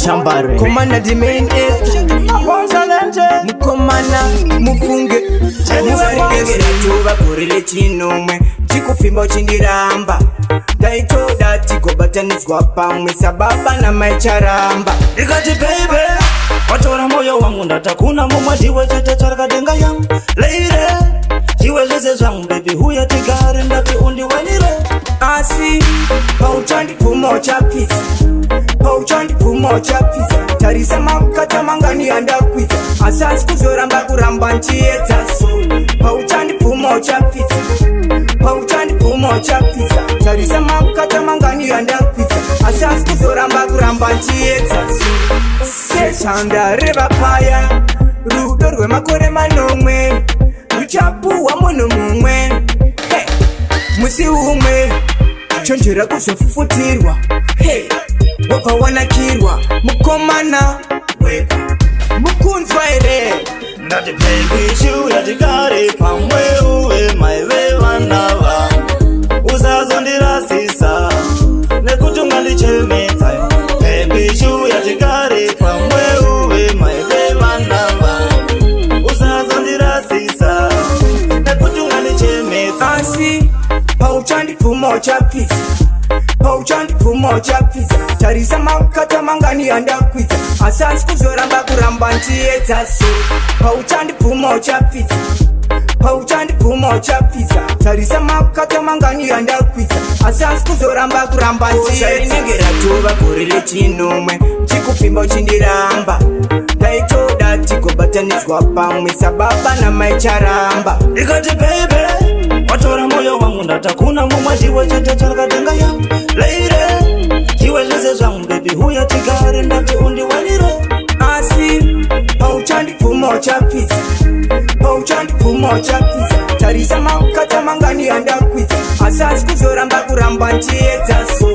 shambare komana dimene mukomana mufunge mufungegeratuba kurile chinomwe chikufimba chindiramba ndaitoda tigobatanizwa pamwe sababa na maicharamba ikati baby watora moyo wangu ndatakuna mumwe jiwe chete charakadenga yangu leire jiwe zvese zvangu baby huya tigare ndati undiwanire asi pauchandipfumo chapisa pauchandipfumo chapisa tarisa makata mangani yandakwisa asasi kuzoramba kuramba nchiedza so pauchandipfumo chapisa pauchandipfumo chapisa tarisa makata mangani yandakwisa asasi kuzoramba kuramba nchiedza so sechandareva paya rudo rwemakore manomwe ruchapuwa munhu mumwe musi umwe chonjera kuzofufutirwa wabva wanakirwa mukomana weka mukunzwa here ndati baby shuya tigare pamwe uwe maive vanava usazondirasisa nekuti ungandichemedza baby shuya tigare pamwe uwe maive vanava usazondirasisa nekuti ungandichemedza asi pauchandipfumo chapisa pauchandipfumo chapisa tarisa makata mangani yandakwisa asasi kuzoramba kuramba nchiedza so pauchandipfumo chapisa pauchandipfumo chapisa tarisa makata mangani yandakwisa asasi kuzoramba kuramba nchiedzainenge ratova kurile chinomwe chikufimba chindiramba ndaitoda tigobatanizwa pamwe sababa na maicharamba ikati baby watora moyo wangu ndatakuna mumwe jiwe chete charakadenga yangu leire jiwe zvese zvangu baby huya tigare ndati undiwanire asi pauchandipfumo chapisa pauchandipfumo chapisa tarisa makata mangani yandakwisa asasi kuzoramba kuramba nchiedza so